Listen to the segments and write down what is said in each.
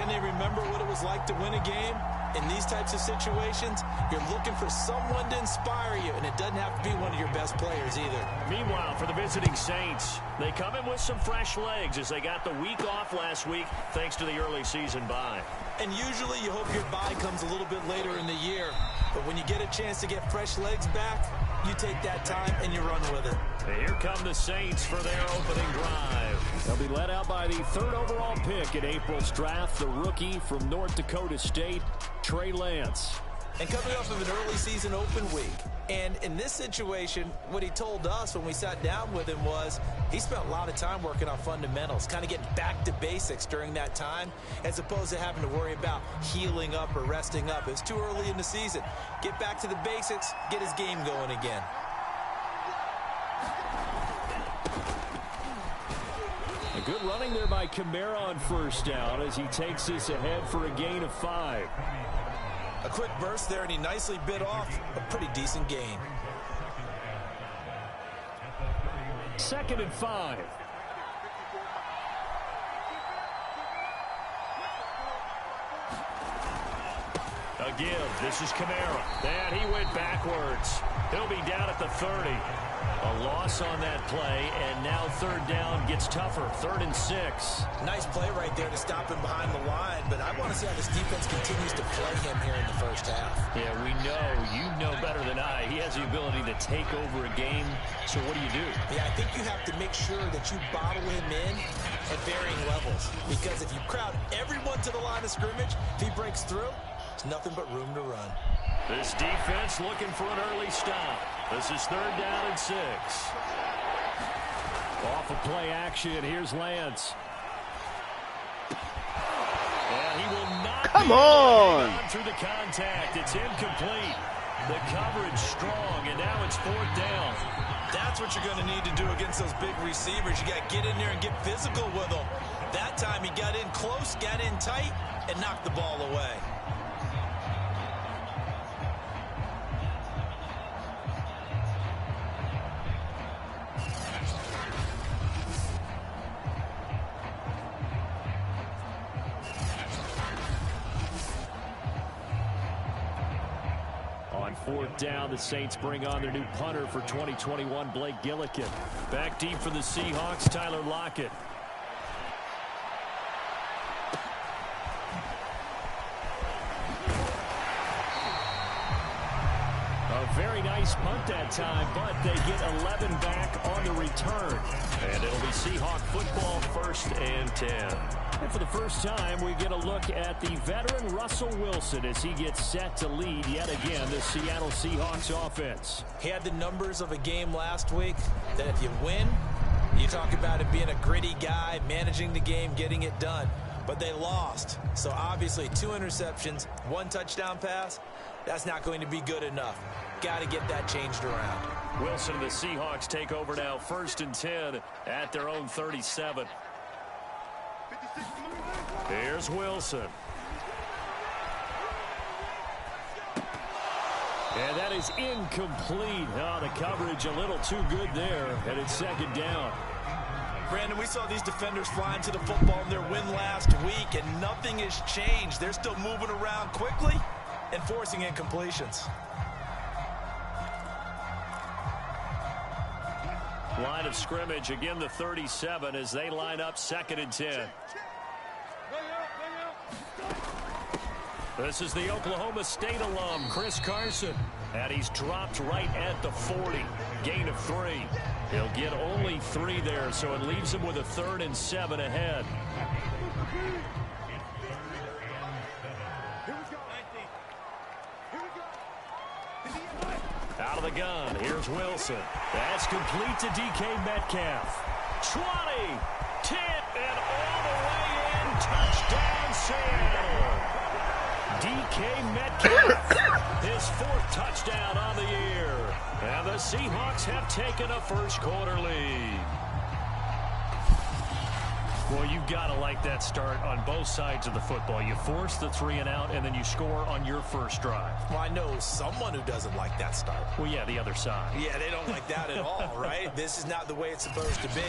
Can they remember what it was like to win a game? In these types of situations, you're looking for someone to inspire you, and it doesn't have to be one of your best players either. Meanwhile, for the visiting Saints, they come in with some fresh legs as they got the week off last week thanks to the early season bye. And usually you hope your bye comes a little bit later in the year. But when you get a chance to get fresh legs back, you take that time and you run with it. And here come the Saints for their opening drive. They'll be led out by the 3rd overall pick in April's draft, the rookie from North Dakota State, Trey Lance. And coming off of an early season open week. And in this situation, what he told us when we sat down with him was he spent a lot of time working on fundamentals, kind of getting back to basics during that time, as opposed to having to worry about healing up or resting up. It was too early in the season. Get back to the basics, get his game going again. A good running there by Kamara on first down as he takes this ahead for a gain of 5. A quick burst there, and he nicely bit off a pretty decent gain. 2nd and 5. A give. This is Kamara. And he went backwards. He'll be down at the 30. A loss on that play, and now 3rd down gets tougher. 3rd and 6. Nice play right there to stop him behind the line, but I want to see how this defense continues to play him here in the first half. Yeah, we know. You know better than I. He has the ability to take over a game, so what do you do? Yeah, I think you have to make sure that you bottle him in at varying levels, because if you crowd everyone to the line of scrimmage, if he breaks through, there's nothing but room to run. This defense looking for an early stop. This is 3rd down and 6. Off of play action, here's Lance. And he will not Come on through the contact. It's incomplete. The coverage strong, and now it's 4th down. That's what you're going to need to do against those big receivers. You got to get in there and get physical with them. That time he got in close, got in tight, and knocked the ball away. On 4th down, the Saints bring on their new punter for 2021, Blake Gillikin. Back deep for the Seahawks, Tyler Lockett. A very nice punt that time, but they get 11 back on the return. And it'll be Seahawk football, 1st and 10. And for the first time, we get a look at the veteran Russell Wilson as he gets set to lead yet again the Seattle Seahawks offense. He had the numbers of a game last week that if you win, you talk about it being a gritty guy, managing the game, getting it done. But they lost. So obviously 2 interceptions, 1 touchdown pass, that's not going to be good enough. Got to get that changed around. Wilson and the Seahawks take over now, 1st and 10 at their own 37. Here's Wilson. And that is incomplete. Oh, the coverage a little too good there, and it's 2nd down. Brandon, we saw these defenders flying to the football in their win last week, and nothing has changed. They're still moving around quickly and forcing incompletions. Line of scrimmage, again the 37 as they line up 2nd and 10. This is the Oklahoma State alum, Chris Carson. And he's dropped right at the 40. Gain of 3. He'll get only 3 there, so it leaves him with a 3rd and 7 ahead. Out of the gun, here's Wilson. That's complete to DK Metcalf. 20, 10, and all the way in. Touchdown, Seattle. DK Metcalf, his 4th touchdown on the year. And the Seahawks have taken a first-quarter lead. Well, you've got to like that start on both sides of the football. You force the 3 and out, and then you score on your first drive. Well, I know someone who doesn't like that start. Well, yeah, the other side. Yeah, they don't like that at all, right? This is not the way it's supposed to be.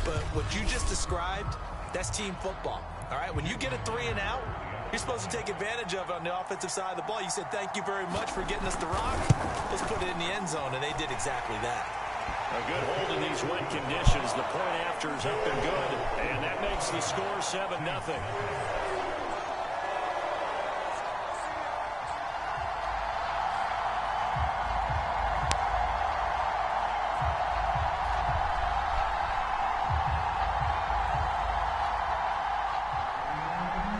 But what you just described, that's team football. All right, when you get a 3 and out, You're supposed to take advantage of it on the offensive side of the ball. You said, thank you very much for getting us the rock. Let's put it in the end zone, and they did exactly that. A good hold in these wet conditions. The point after is up and good, and that makes the score 7-0.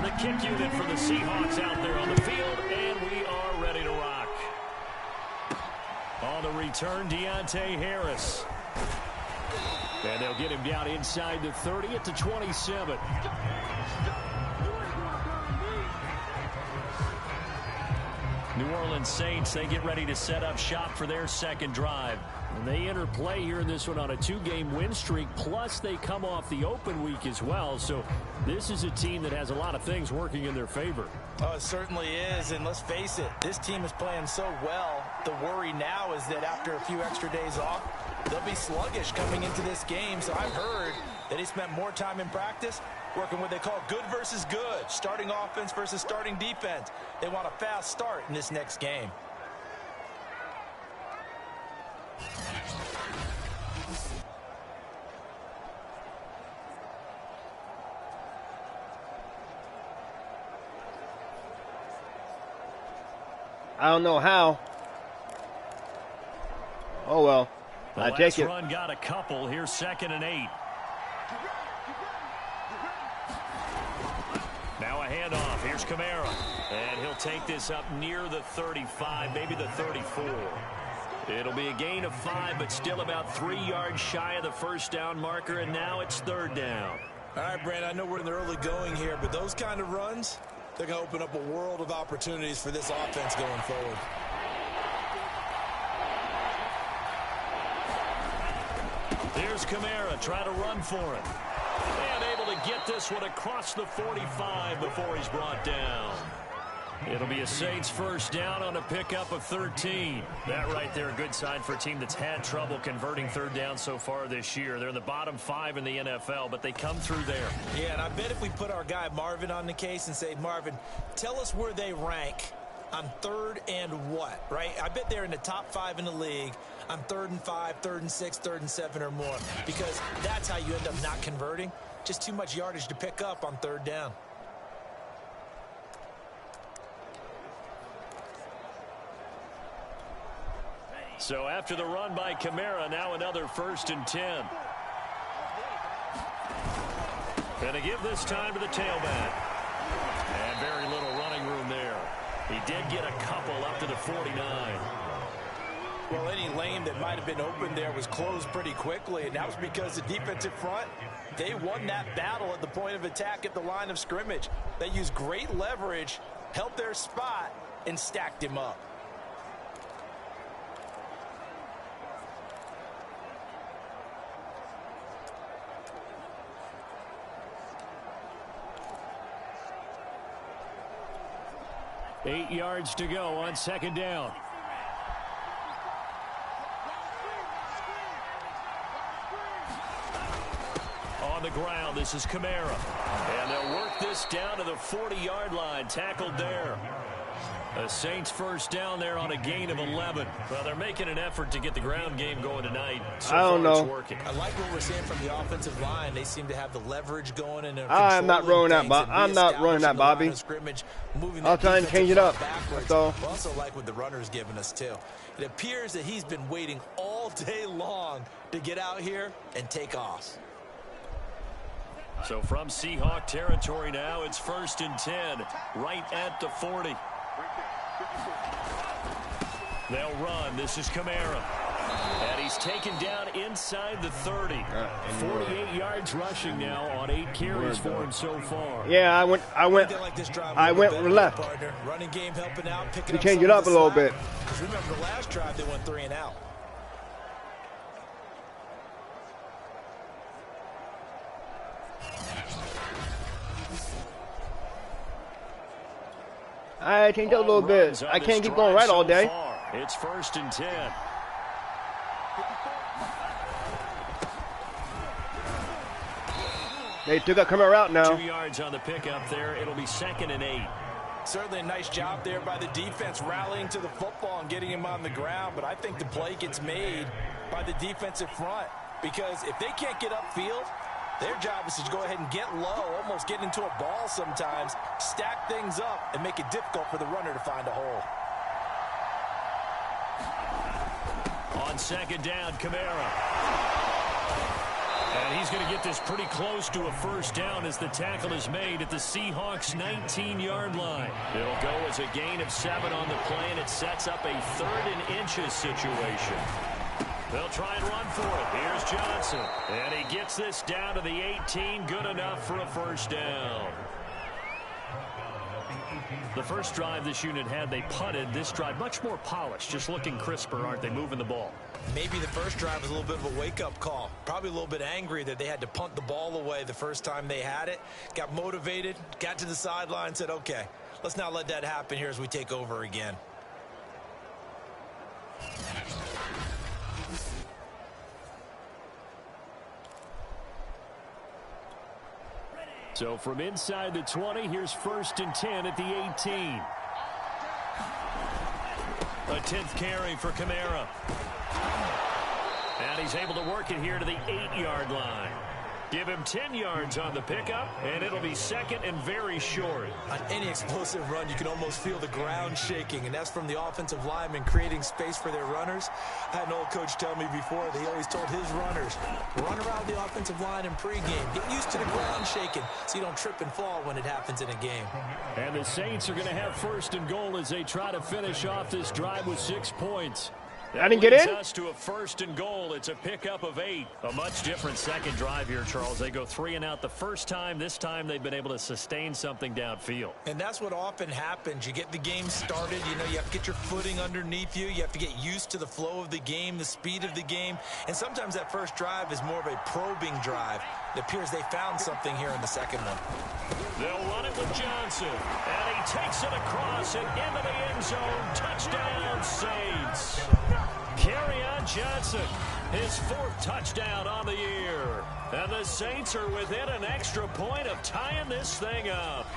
The kick unit for the Seahawks out there on the field, and we are ready to rock. On the return, Deontay Harris. And they'll get him down inside the 30 at the 27. New Orleans Saints, they get ready to set up shop for their second drive. And they enter play here in this one on a 2-game win streak, plus they come off the open week as well. So this is a team that has a lot of things working in their favor. Oh, it certainly is, and let's face it, this team is playing so well. The worry now is that after a few extra days off, they'll be sluggish coming into this game. So I've heard that he spent more time in practice working what they call good versus good, starting offense versus starting defense. They want a fast start in this next game. I don't know how. Oh, well. I take it. The last run got a couple. Here's 2nd and 8. Now a handoff. Here's Kamara. And he'll take this up near the 35, maybe the 34. It'll be a gain of 5, but still about 3 yards shy of the first down marker, and now it's 3rd down. All right, Brandon, I know we're in the early going here, but those kind of runs, they're going to open up a world of opportunities for this offense going forward. Here's Kamara, try to run for it. And able to get this one across the 45 before he's brought down. It'll be a Saints first down on a pickup of 13. That right there, a good sign for a team that's had trouble converting 3rd down so far this year. They're in the bottom 5 in the NFL, but they come through there. Yeah, and I bet if we put our guy Marvin on the case and say, Marvin, tell us where they rank on 3rd and what, right? I bet they're in the top 5 in the league on 3rd and 5, 3rd and 6, 3rd and 7 or more, because that's how you end up not converting. Just too much yardage to pick up on 3rd down. So after the run by Kamara, now another 1st and 10. Gonna give this time to the tailback. And very little running room there. He did get a couple up to the 49. Well, any lane that might have been open there was closed pretty quickly, and that was because the defensive front, they won that battle at the point of attack at the line of scrimmage. They used great leverage, held their spot, and stacked him up. Eight yards to go on 2nd down. On the ground, this is Kamara. And they'll work this down to the 40-yard line. Tackled there. The Saints first down there on a gain of 11. Well, they're making an effort to get the ground game going tonight. So I don't know. It's working. I like what we're seeing from the offensive line. They seem to have the leverage going and I'm not running that, I'm not running that, Bobby. I'll try and change it up. So I also like what the runner's giving us too. It appears that he's been waiting all day long to get out here and take off. So from Seahawk territory now, it's 1st and 10, right at the 40. They'll run. This is Kamara. And he's taken down inside the 30. 48 yards rushing now on 8 carries for him so far. Yeah, I went left. Running game helping out, picking We up changed it up a little bit. Because remember the last drive they went 3 and out. I changed it up a little bit. I can't keep going right all day. It's 1st and 10. They took a Camaro out now. 2 yards on the pickup there. It'll be 2nd and 8. Certainly a nice job there by the defense rallying to the football and getting him on the ground. But I think the play gets made by the defensive front. Because if they can't get upfield, their job is to go ahead and get low, almost get into a ball sometimes, stack things up, and make it difficult for the runner to find a hole. On 2nd down, Kamara. And he's going to get this pretty close to a 1st down as the tackle is made at the Seahawks' 19-yard line. It'll go as a gain of 7 on the play, and it sets up a 3rd and inches situation. They'll try and run for it. Here's Johnson. And he gets this down to the 18. Good enough for a 1st down. The first drive this unit had, they punted. This drive, much more polished. Just looking crisper, aren't they, moving the ball? Maybe the first drive was a little bit of a wake-up call. Probably a little bit angry that they had to punt the ball away the first time they had it. Got motivated, got to the sideline, said, okay, let's not let that happen here as we take over again. So from inside the 20, here's 1st and 10 at the 18. A 10th carry for Kamara. And he's able to work it here to the 8-yard line. Give him 10 yards on the pickup, and it'll be 2nd and very short. On any explosive run, you can almost feel the ground shaking, and that's from the offensive linemen creating space for their runners. I had an old coach tell me before that he always told his runners, run around the offensive line in pregame. Get used to the ground shaking so you don't trip and fall when it happens in a game. And the Saints are going to have 1st and goal as they try to finish off this drive with 6 points. I didn't get in. Us to a 1st and goal. It's a pickup of 8. A much different second drive here, Charles. They go 3 and out the first time. This time they've been able to sustain something downfield. And that's what often happens. You get the game started. You know, you have to get your footing underneath you. You have to get used to the flow of the game, the speed of the game. And sometimes that first drive is more of a probing drive. It appears they found something here in the second one. They'll run it with Johnson. And he takes it across and into the end zone. Touchdown, Saints. Kerryon Johnson, his 4th touchdown on the year. And the Saints are within an extra point of tying this thing up.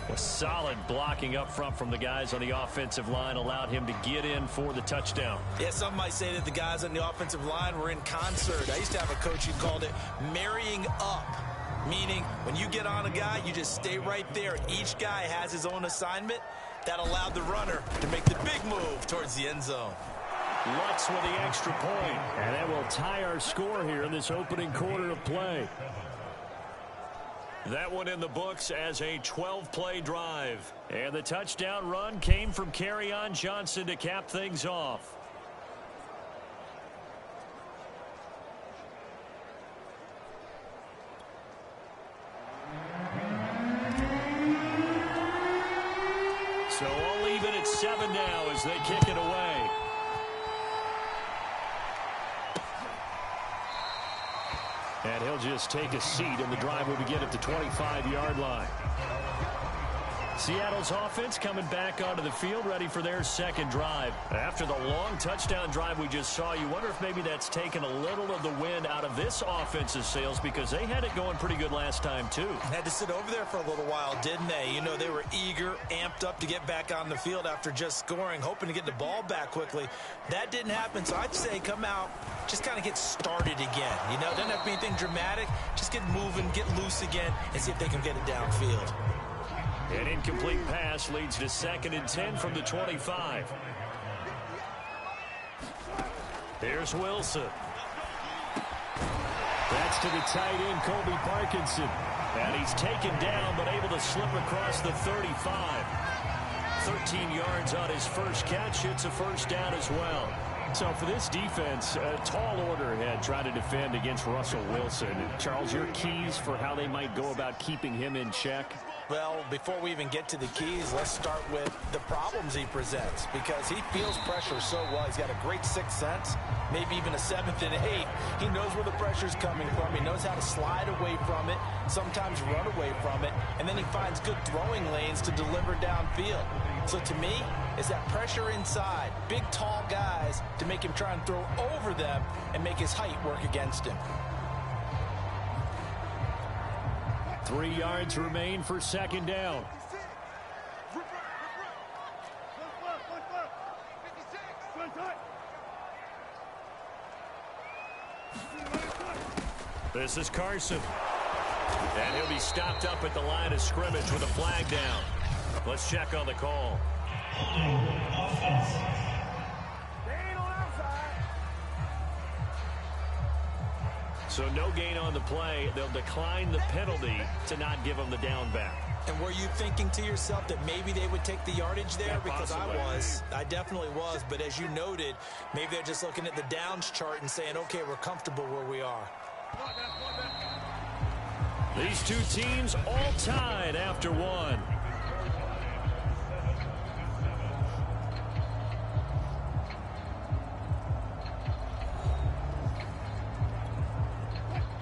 A solid blocking up front from the guys on the offensive line allowed him to get in for the touchdown. Yeah, some might say that the guys on the offensive line were in concert. I used to have a coach who called it marrying up, meaning when you get on a guy, you just stay right there. Each guy has his own assignment. That allowed the runner to make the big move towards the end zone. Lutz with the extra point. And that will tie our score here in this opening quarter of play. That one in the books as a 12-play drive. And the touchdown run came from Kerryon Johnson to cap things off. So all even at 7 now as they kick it away. And he'll just take a seat, and the drive will begin at the 25-yard line. Seattle's offense coming back onto the field, ready for their second drive. After the long touchdown drive we just saw, you wonder if maybe that's taken a little of the wind out of this offense's sails, because they had it going pretty good last time, too. Had to sit over there for a little while, didn't they? You know, they were eager, amped up to get back on the field after just scoring, hoping to get the ball back quickly. That didn't happen, so I'd say come out, just kind of get started again. You know, doesn't have to be anything dramatic. Just get moving, get loose again, and see if they can get it downfield. An incomplete pass leads to 2nd and 10 from the 25. There's Wilson. That's to the tight end, Colby Parkinson. And he's taken down, but able to slip across the 35. 13 yards on his first catch. It's a 1st down as well. So for this defense, a tall order ahead trying to defend against Russell Wilson. Charles, your keys for how they might go about keeping him in check? Well, before we even get to the keys, let's start with the problems he presents, because he feels pressure so well. He's got a great 6th sense, maybe even a 7th and 8th. He knows where the pressure's coming from. He knows how to slide away from it, sometimes run away from it, and then he finds good throwing lanes to deliver downfield. So to me, it's that pressure inside, big, tall guys to make him try and throw over them and make his height work against him. 3 yards remain for second down. This is Carson. And he'll be stopped up at the line of scrimmage with a flag down. Let's check on the call. So no gain on the play. They'll decline the penalty to not give them the down back. And were you thinking to yourself that maybe they would take the yardage there? Yeah, because possibly. I definitely was. But as you noted, maybe they're just looking at the downs chart and saying, okay, we're comfortable where we are. These two teams all tied after one.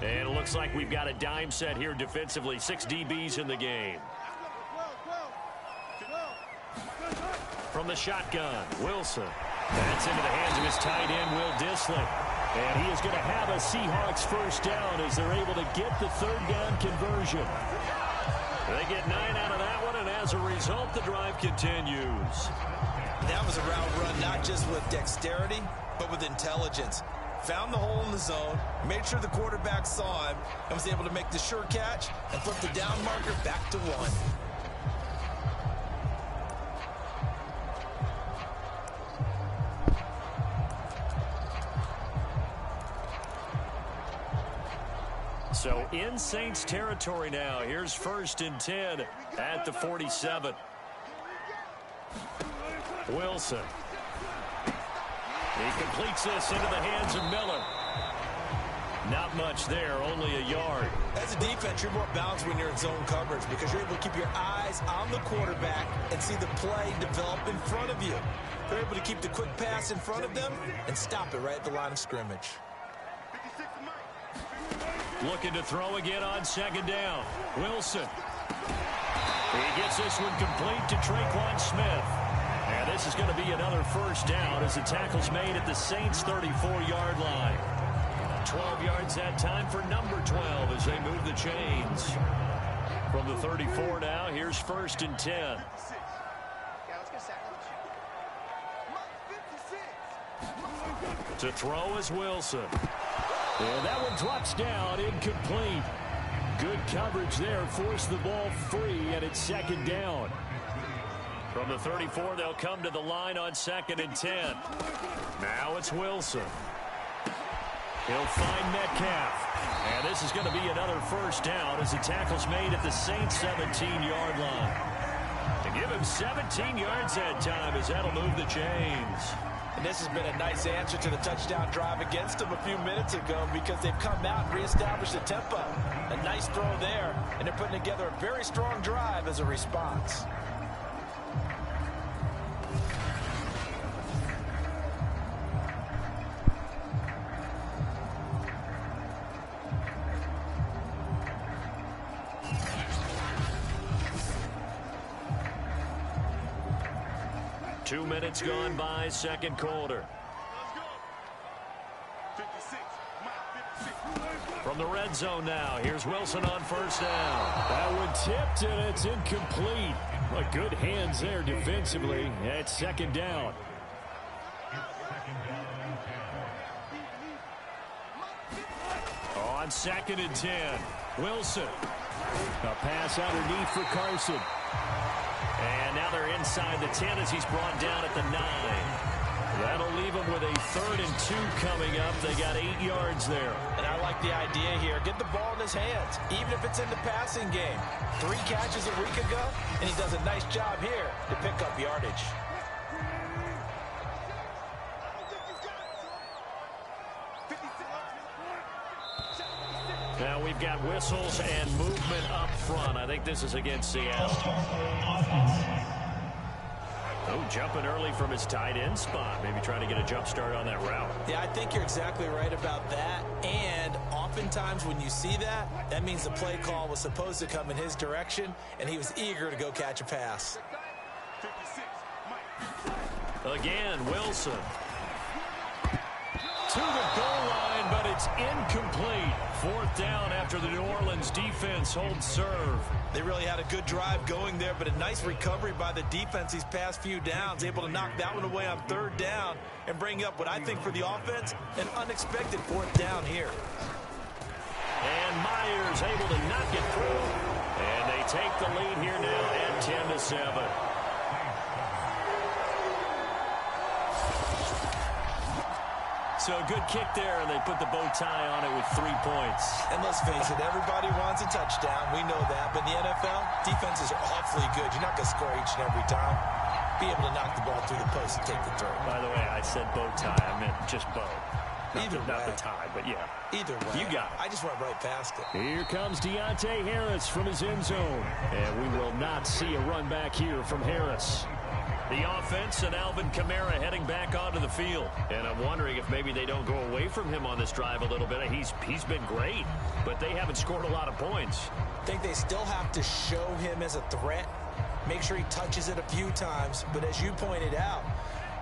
And it looks like we've got a dime set here defensively. 6 DBs in the game. From the shotgun, Wilson. That's into the hands of his tight end, Will Dissling. And he is going to have a Seahawks first down as they're able to get the third down conversion. They get 9 out of that one, and as a result, the drive continues. That was a route run not just with dexterity, but with intelligence. Found the hole in the zone, made sure the quarterback saw him, and was able to make the sure catch and flip the down marker back to 1. So in Saints territory now. Here's 1st and 10 at the 47. Wilson. He completes this into the hands of Miller. Not much there, only a yard. As a defense, you're more balanced when you're in zone coverage because you're able to keep your eyes on the quarterback and see the play develop in front of you. They're able to keep the quick pass in front of them and stop it right at the line of scrimmage. Looking to throw again on second down. Wilson. He gets this one complete to Traquan Smith. And this is going to be another first down as the tackle's made at the Saints' 34-yard line. 12 yards that time for number 12 as they move the chains. From the 34 now, here's 1st and 10. To throw is Wilson. And that one drops down, incomplete. Good coverage there, forced the ball free, and it's second down. From the 34, they'll come to the line on 2nd and 10. Now it's Wilson. He'll find Metcalf. And this is going to be another first down as the tackle's made at the Saints' 17-yard line. To give him 17 yards that time as that'll move the chains. And this has been a nice answer to the touchdown drive against them a few minutes ago because they've come out and reestablished the tempo. A nice throw there, and they're putting together a very strong drive as a response. Two minutes gone by, second quarter. From the red zone now, here's Wilson on first down. That one tipped, and it's incomplete. But good hands there defensively at second down. On 2nd and 10, Wilson. A pass underneath for Carson. And now they're inside the 10 as he's brought down at the 9. That'll leave them with a 3rd and 2 coming up. They got 8 yards there. And I like the idea here. Get the ball in his hands, even if it's in the passing game. 3 catches a week ago, and he does a nice job here to pick up yardage. Now we've got whistles and movement up front. I think this is against Seattle. Oh, jumping early from his tight end spot. Maybe trying to get a jump start on that route. Yeah, I think you're exactly right about that. And oftentimes when you see that, that means the play call was supposed to come in his direction, and he was eager to go catch a pass. Again, Wilson. To the goal line but it's incomplete. Fourth down after the New Orleans defense holds serve. They really had a good drive going there, but a nice recovery by the defense these past few downs, able to knock that one away on third down and bring up what I think for the offense, an unexpected fourth down here. And Myers able to knock it through. And they take the lead here now at 10-7. So a good kick there, and they put the bow tie on it with 3 points. And let's face it, everybody wants a touchdown. We know that. But in the NFL, defenses are awfully good. You're not going to score each and every time. Be able to knock the ball through the post and take the throw. By the way, I said bow tie. I meant just bow. Not the tie, but yeah. Either way. You got it. I just went right past it. Here comes Deontay Harris from his end zone. And we will not see a run back here from Harris. The offense and Alvin Kamara heading back onto the field. And I'm wondering if maybe they don't go away from him on this drive a little bit. He's been great, but they haven't scored a lot of points. I think they still have to show him as a threat. Make sure he touches it a few times. But as you pointed out,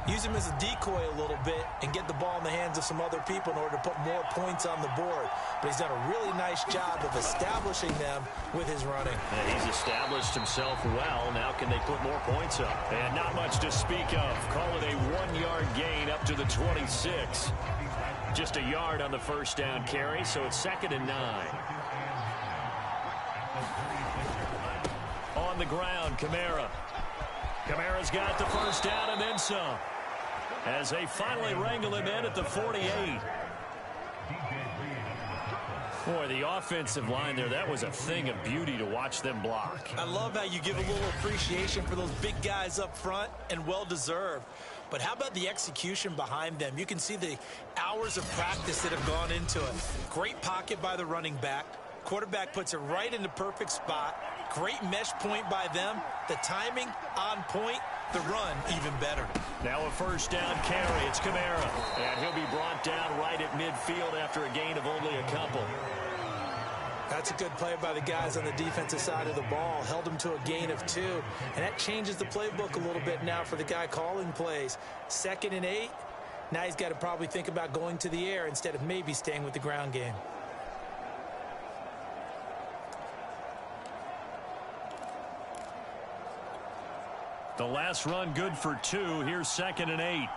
use him as a decoy a little bit and get the ball in the hands of some other people in order to put more points on the board. But he's done a really nice job of establishing them with his running. And he's established himself well. Now can they put more points up? And not much to speak of. Call it a 1-yard gain up to the 26. Just a yard on the first down carry, so it's 2nd and 9. On the ground, Kamara. Kamara's got the first down and then some, as they finally wrangle him in at the 48. Boy, the offensive line there, that was a thing of beauty to watch them block. I love how you give a little appreciation for those big guys up front, and well-deserved. But how about the execution behind them? You can see the hours of practice that have gone into it. Great pocket by the running back. Quarterback puts it right in the perfect spot. Great mesh point by them. The timing on point. The run even better. Now a first down carry. It's Kamara. And he'll be brought down right at midfield after a gain of only a couple. That's a good play by the guys on the defensive side of the ball. Held him to a gain of 2. And that changes the playbook a little bit now for the guy calling plays. 2nd and 8. Now he's got to probably think about going to the air instead of maybe staying with the ground game. The last run good for 2. Here's 2nd and 8.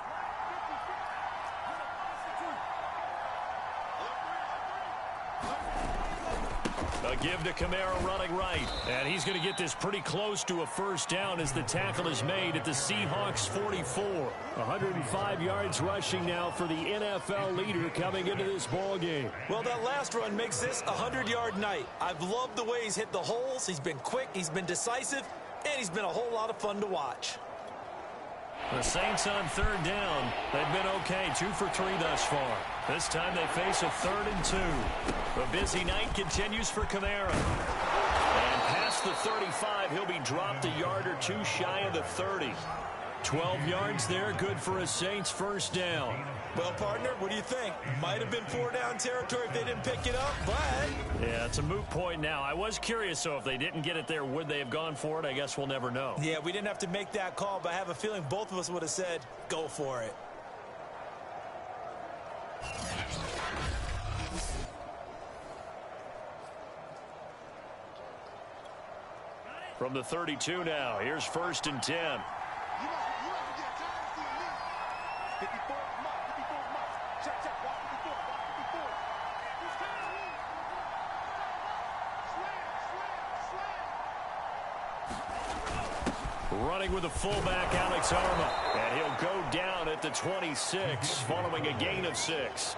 A give to Kamara running right. And he's going to get this pretty close to a first down as the tackle is made at the Seahawks 44. 105 yards rushing now for the NFL leader coming into this ball game. Well, that last run makes this a 100-yard night. I've loved the way he's hit the holes. He's been quick. He's been decisive. And he's been a whole lot of fun to watch. The Saints on third down. They've been okay, 2 for 3 thus far. This time they face a 3rd and 2. A busy night continues for Kamara. And past the 35, he'll be dropped a yard or 2 shy of the 30. 12 yards there, good for a Saints first down. Well, partner, what do you think? Might have been 4-down territory if they didn't pick it up, but... Yeah, it's a moot point now. I was curious, so if they didn't get it there, would they have gone for it? I guess we'll never know. Yeah, we didn't have to make that call, but I have a feeling both of us would have said, go for it. From the 32 now, here's 1st and 10. Running with the fullback, Alex Arma. And he'll go down at the 26, following a gain of 6.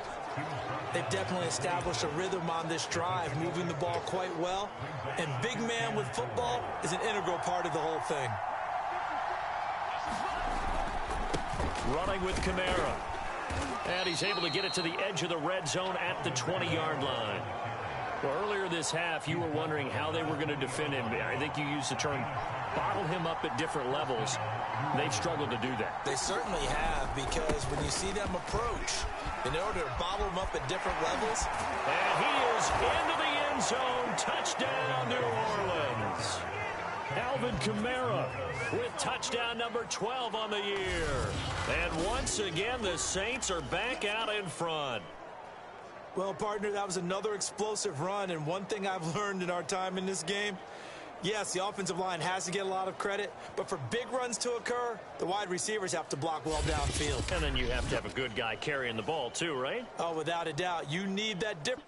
They've definitely established a rhythm on this drive, moving the ball quite well. And big man with football is an integral part of the whole thing. Running with Kamara. And he's able to get it to the edge of the red zone at the 20-yard line. Well, earlier this half, you were wondering how they were going to defend him. I think you used the term bottle him up at different levels. They've struggled to do that. They certainly have, because when you see them approach, in order to bottle him up at different levels. And he is into the end zone. Touchdown, New Orleans. Alvin Kamara with touchdown number 12 on the year. And once again, the Saints are back out in front. Well, partner, that was another explosive run, and one thing I've learned in our time in this game, yes, the offensive line has to get a lot of credit, but for big runs to occur, the wide receivers have to block well downfield. And then you have to have a good guy carrying the ball too, right? Oh, without a doubt. You need that difference.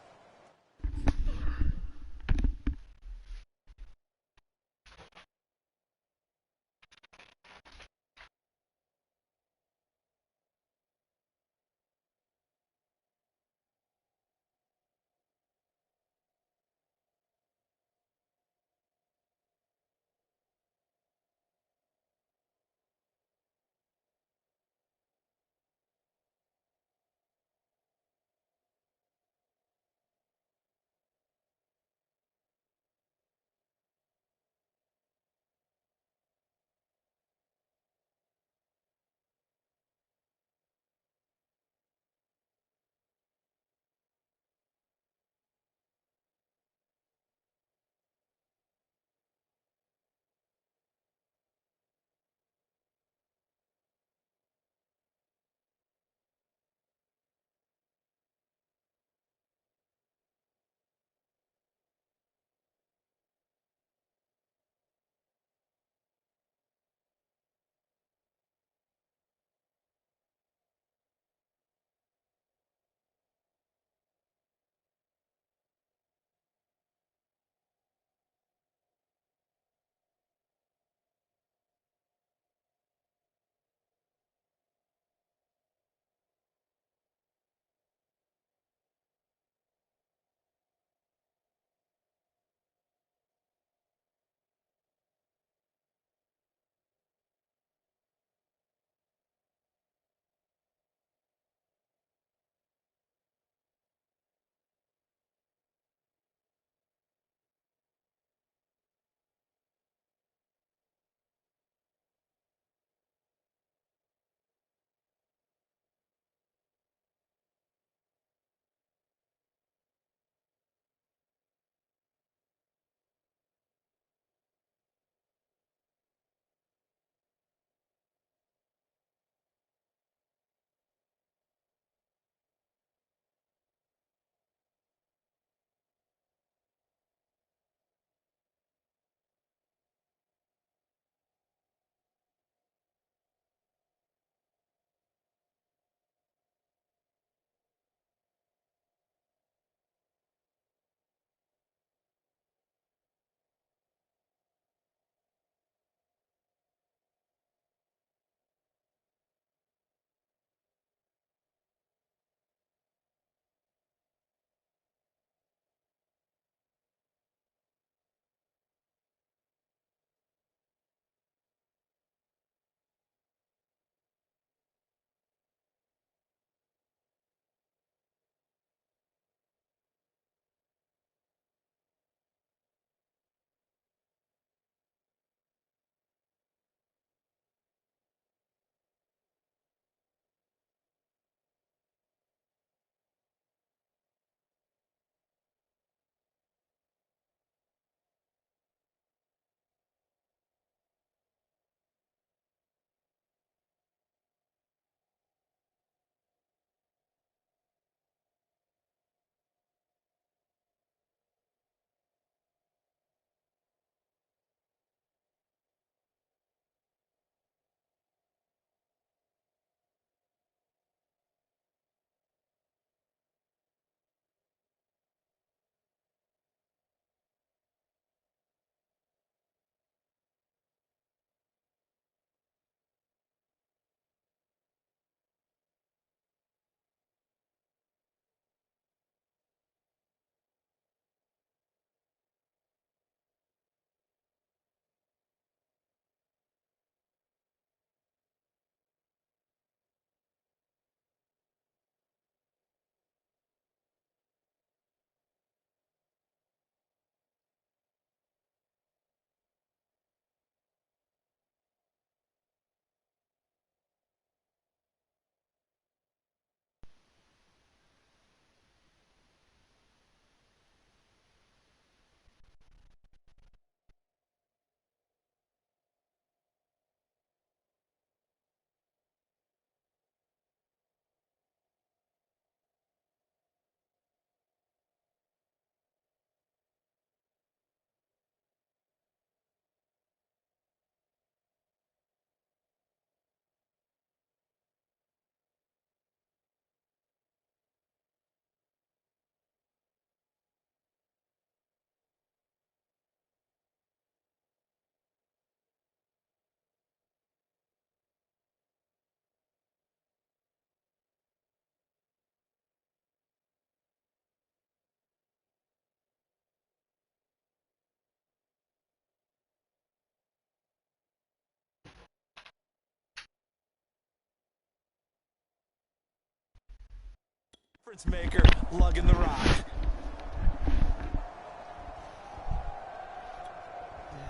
Difference maker lugging the rock.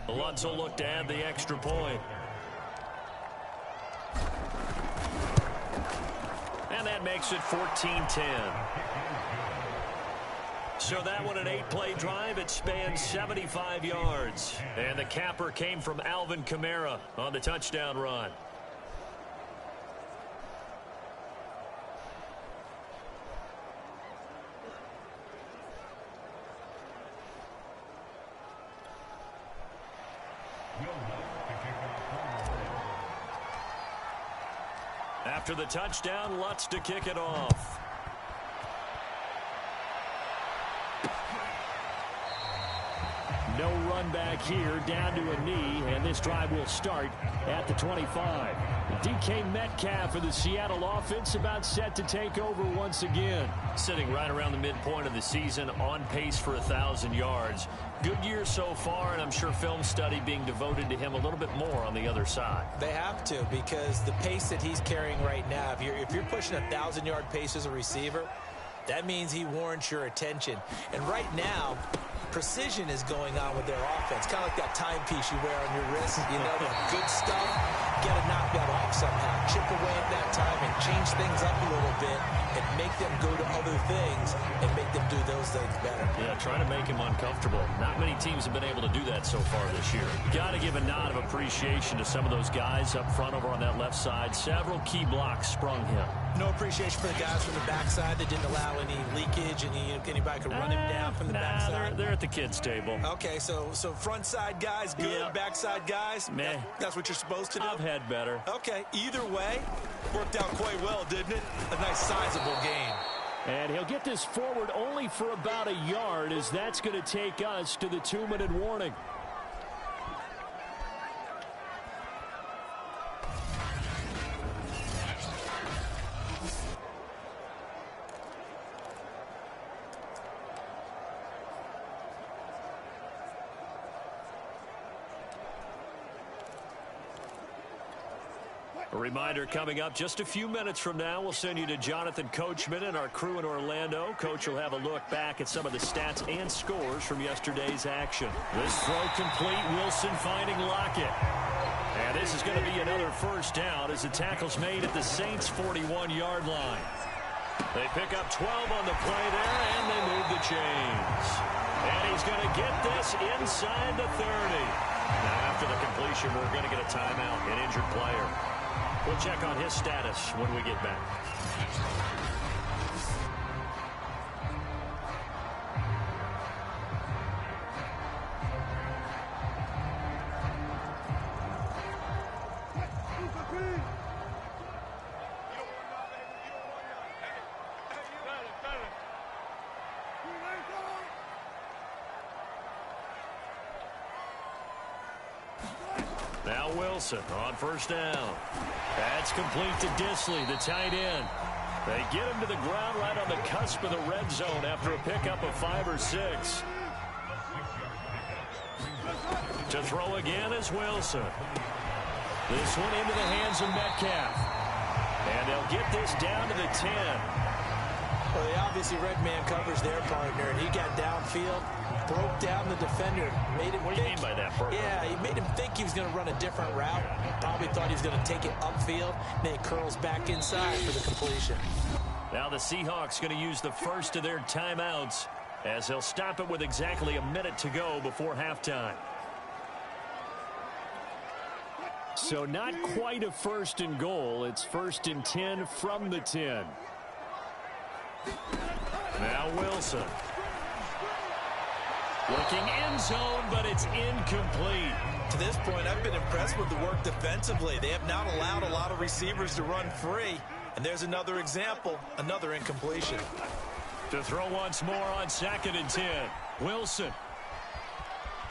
Lutz will look to add the extra point. And that makes it 14-10. So that one, an 8-play drive. It spans 75 yards. And the capper came from Alvin Kamara on the touchdown run. After the touchdown, Lutz to kick it off. No run back here, down to a knee, and this drive will start at the 25. DK Metcalf for the Seattle offense about set to take over once again. Sitting right around the midpoint of the season, on pace for 1,000 yards. Good year so far, and I'm sure film study being devoted to him a little bit more on the other side. They have to, because the pace that he's carrying right now, if you're pushing 1,000-yard pace as a receiver, that means he warrants your attention. And right now, precision is going on with their offense. Kind of like that timepiece you wear on your wrist. You know, the good stuff. Got to knock that off somehow. Chip away at that timing. Change things up a little bit and make them go to other things and make them do those things better. Yeah, try to make him uncomfortable. Not many teams have been able to do that so far this year. Got to give a nod of appreciation to some of those guys up front over on that left side. Several key blocks sprung him. No appreciation for the guys from the backside that didn't allow any leakage and anybody could run him down from the backside. They're at the kids' table. Okay, so front side guys good, yeah. Backside guys, meh. That's what you're supposed to do? I've had better. Okay, either way, worked out quite well, didn't it? A nice sizable gain. And he'll get this forward only for about a yard, as that's going to take us to the 2-minute warning. A reminder coming up just a few minutes from now. We'll send you to Jonathan Coachman and our crew in Orlando. Coach will have a look back at some of the stats and scores from yesterday's action. This throw complete. Wilson finding Lockett. And this is going to be another first down as the tackle's made at the Saints' 41-yard line. They pick up 12 on the play there, and they move the chains. And he's going to get this inside the 30. Now, after the completion, we're going to get a timeout, an injured player. We'll check on his status when we get back. Now Wilson on first down. That's complete to Disley, the tight end. They get him to the ground right on the cusp of the red zone after a pickup of 5 or 6. To throw again is Wilson. This one into the hands of Metcalf. And they'll get this down to the 10. Well, they obviously red man covers their partner, and he got downfield, broke down the defender, made him What do you mean by that, Bert? Yeah, he made him think he was going to run a different route. Probably thought he was going to take it upfield. Then he curls back inside for the completion. Now the Seahawks going to use the first of their timeouts as they'll stop it with exactly a minute to go before halftime. So not quite a first and goal. It's 1st and 10 from the 10. Now Wilson. Looking end zone, but it's incomplete. To this point, I've been impressed with the work defensively. They have not allowed a lot of receivers to run free. And there's another example, another incompletion. To throw once more on 2nd and 10. Wilson.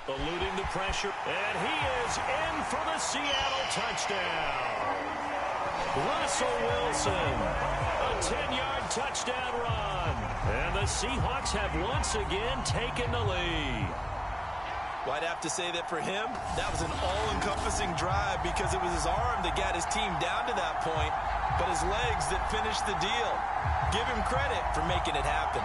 Eluding the pressure. And he is in for the Seattle touchdown. Russell Wilson. A 10-yard touchdown run. And the Seahawks have once again taken the lead. Well, I'd have to say that for him, that was an all-encompassing drive because it was his arm that got his team down to that point, but his legs that finished the deal. Give him credit for making it happen.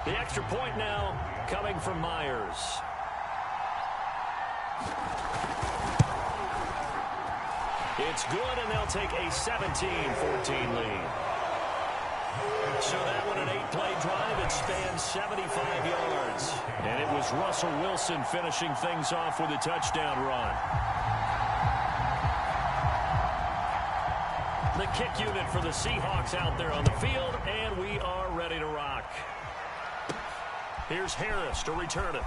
The extra point now coming from Myers. It's good, and they'll take a 17-14 lead. So that one, an 8-play drive. It spans 75 yards. And it was Russell Wilson finishing things off with a touchdown run. The kick unit for the Seahawks out there on the field, and we are ready to rock. Here's Harris to return it.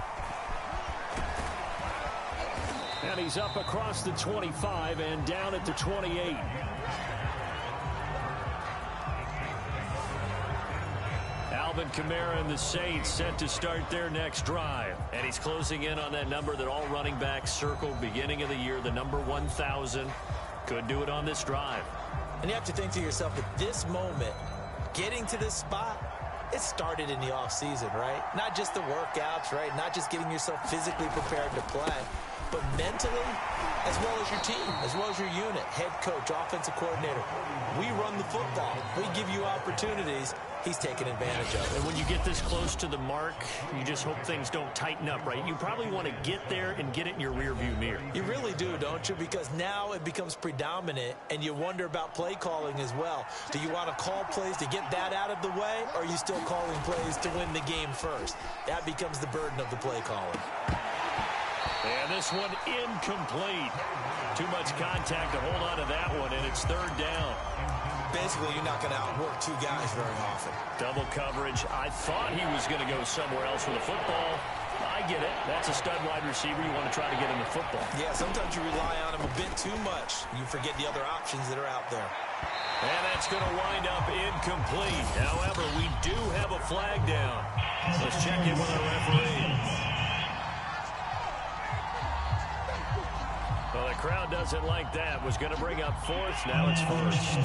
And he's up across the 25 and down at the 28. Alvin Kamara and the Saints set to start their next drive. And he's closing in on that number that all running backs circled beginning of the year, the number 1,000. Could do it on this drive. And you have to think to yourself, at this moment, getting to this spot, it started in the offseason, right? Not just the workouts, right? Not just getting yourself physically prepared to play, but mentally, as well as your team, as well as your unit, head coach, offensive coordinator. We run the football. We give you opportunities. He's taking advantage of it. And when you get this close to the mark, you just hope things don't tighten up, right? You probably want to get there and get it in your rearview mirror. You really do, don't you? Because now it becomes predominant, and you wonder about play calling as well. Do you want to call plays to get that out of the way, or are you still calling plays to win the game first? That becomes the burden of the play calling. And this one incomplete. Too much contact to hold on to that one, and it's third down. Basically, you're not going to outwork two guys very often. Double coverage. I thought he was going to go somewhere else with the football. I get it. That's a stud wide receiver. You want to try to get him the football. Yeah, sometimes you rely on him a bit too much. You forget the other options that are out there. And that's going to wind up incomplete. However, we do have a flag down. Let's check in with our referee. Well, the crowd doesn't like that. Was going to bring up fourth. Now it's first.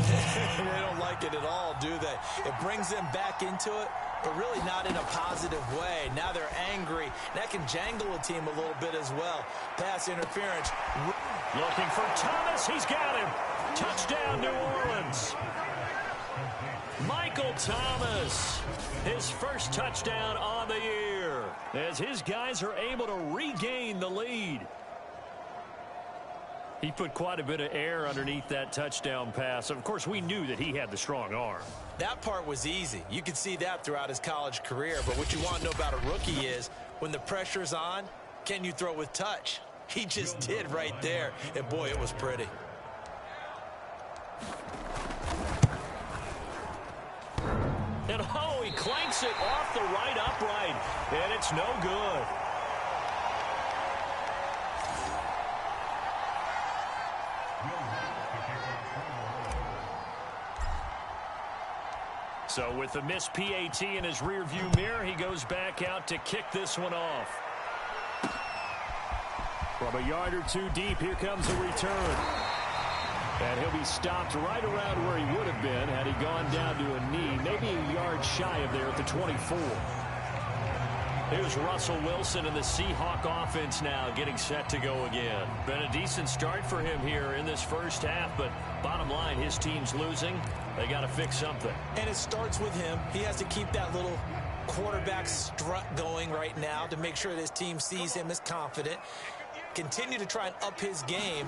They don't like it at all, do they? It brings them back into it, but really not in a positive way. Now they're angry. That can jangle a team a little bit as well. Pass interference. Looking for Thomas. He's got him. Touchdown, New Orleans. Michael Thomas, his first touchdown on the year, as his guys are able to regain the lead. He put quite a bit of air underneath that touchdown pass. Of course, we knew that he had the strong arm. That part was easy. You could see that throughout his college career. But what you want to know about a rookie is when the pressure's on, can you throw with touch? He just did right there. And, boy, it was pretty. And, oh, he clanks it off the right upright. And it's no good. So with the missed PAT in his rearview mirror, he goes back out to kick this one off. From a yard or two deep, here comes a return. And he'll be stopped right around where he would have been had he gone down to a knee, maybe a yard shy of there at the 24. Here's Russell Wilson and the Seahawk offense now getting set to go again. Been a decent start for him here in this first half, but bottom line, his team's losing. They got to fix something. And it starts with him. He has to keep that little quarterback strut going right now to make sure that his team sees him as confident. Continue to try and up his game,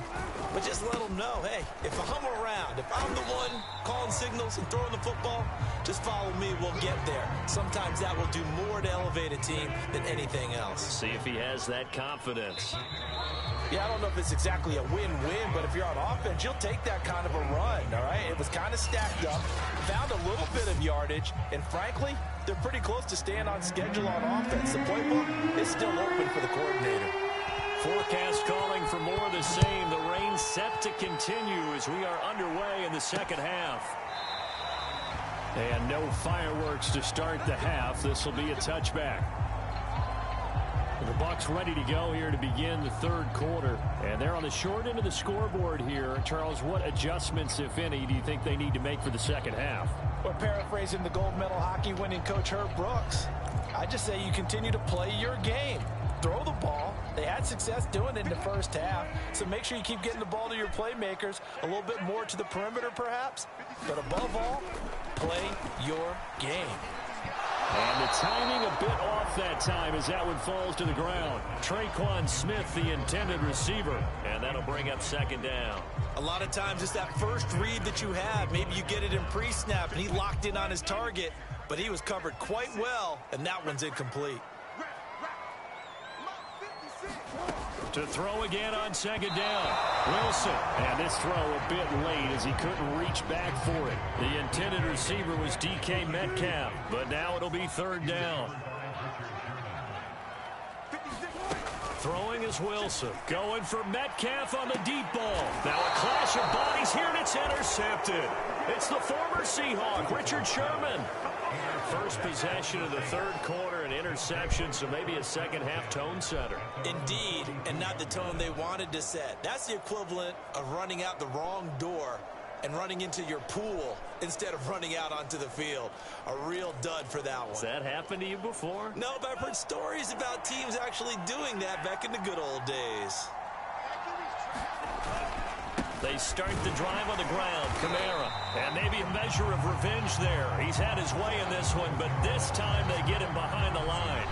but just let him know, hey, if I'm around, if I'm the one calling signals and throwing the football, just follow me, we'll get there. Sometimes that will do more to elevate a team than anything else. See if he has that confidence. Yeah, I don't know if it's exactly a win-win, but if you're on offense, you'll take that kind of a run, all right? It was kind of stacked up, found a little bit of yardage, and frankly, they're pretty close to staying on schedule on offense. The playbook is still open for the coordinator. Forecast calling for more of the same. The rain set to continue as we are underway in the second half. And no fireworks to start the half. This will be a touchback. The Bucs ready to go here to begin the third quarter. And they're on the short end of the scoreboard here. Charles, what adjustments, if any, do you think they need to make for the second half? Well, paraphrasing the gold medal hockey winning coach Herb Brooks, I just say you continue to play your game. Throw the ball. They had success doing it in the first half, so make sure you keep getting the ball to your playmakers, a little bit more to the perimeter perhaps, but above all, play your game. And the timing a bit off that time as that one falls to the ground. Traquan Smith, the intended receiver, and that'll bring up second down. A lot of times it's that first read that you have. Maybe you get it in pre-snap, and he locked in on his target, but he was covered quite well, and that one's incomplete. To throw again on second down. Wilson. And this throw a bit late as he couldn't reach back for it. The intended receiver was DK Metcalf, but now it'll be third down. Throwing is Wilson. Going for Metcalf on the deep ball. Now a clash of bodies here, and it's intercepted. It's the former Seahawk, Richard Sherman. First possession of the third quarter, an interception, so maybe a second-half tone setter. Indeed, and not the tone they wanted to set. That's the equivalent of running out the wrong door and running into your pool instead of running out onto the field. A real dud for that one. Has that happened to you before? No, but I've heard stories about teams actually doing that back in the good old days. They start the drive on the ground. Kamara. And maybe a measure of revenge there. He's had his way in this one, but this time they get him behind the line.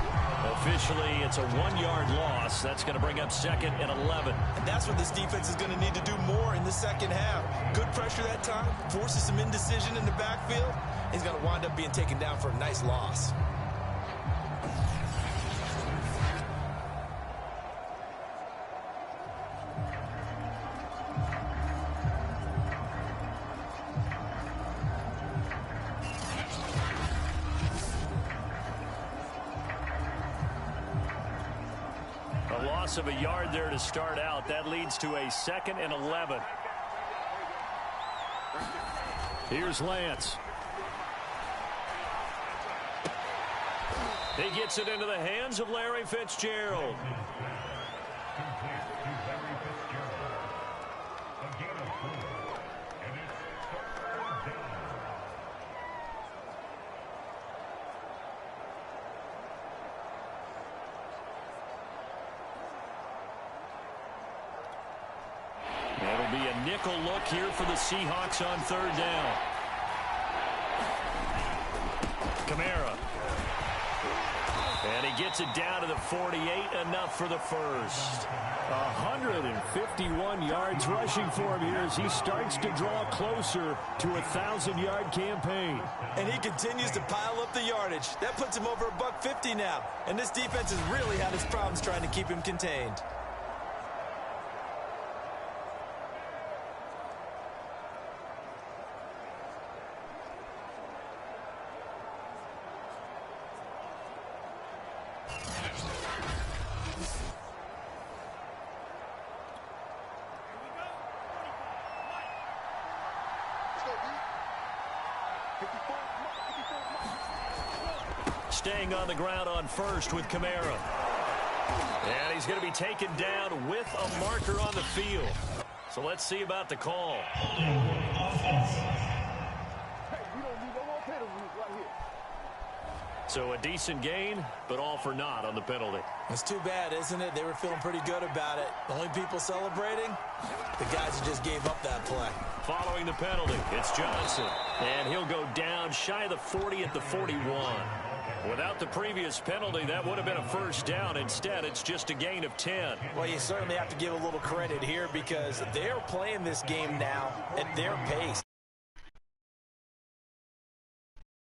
Officially, it's a 1-yard loss. That's going to bring up second and 11. And that's what this defense is going to need to do more in the second half. Good pressure that time. Forces some indecision in the backfield. He's going to wind up being taken down for a nice loss. Of a yard there to start out. That leads to a second and 11. Here's Lance. He gets it into the hands of Larry Fitzgerald. That'll be a nickel look here for the Seahawks on third down. Kamara. And he gets it down to the 48, enough for the first. 151 yards rushing for him here as he starts to draw closer to a 1,000-yard campaign. And he continues to pile up the yardage. That puts him over $150 now. And this defense has really had its problems trying to keep him contained. Staying on the ground on first with Kamara. And he's going to be taken down with a marker on the field. So let's see about the call. So a decent gain, but all for naught on the penalty. It's too bad, isn't it? They were feeling pretty good about it. The only people celebrating, the guys who just gave up that play. Following the penalty, it's Johnson. And he'll go down shy of the 40 at the 41. Without the previous penalty, that would have been a first down. Instead, it's just a gain of 10. Well, you certainly have to give a little credit here because they're playing this game now at their pace.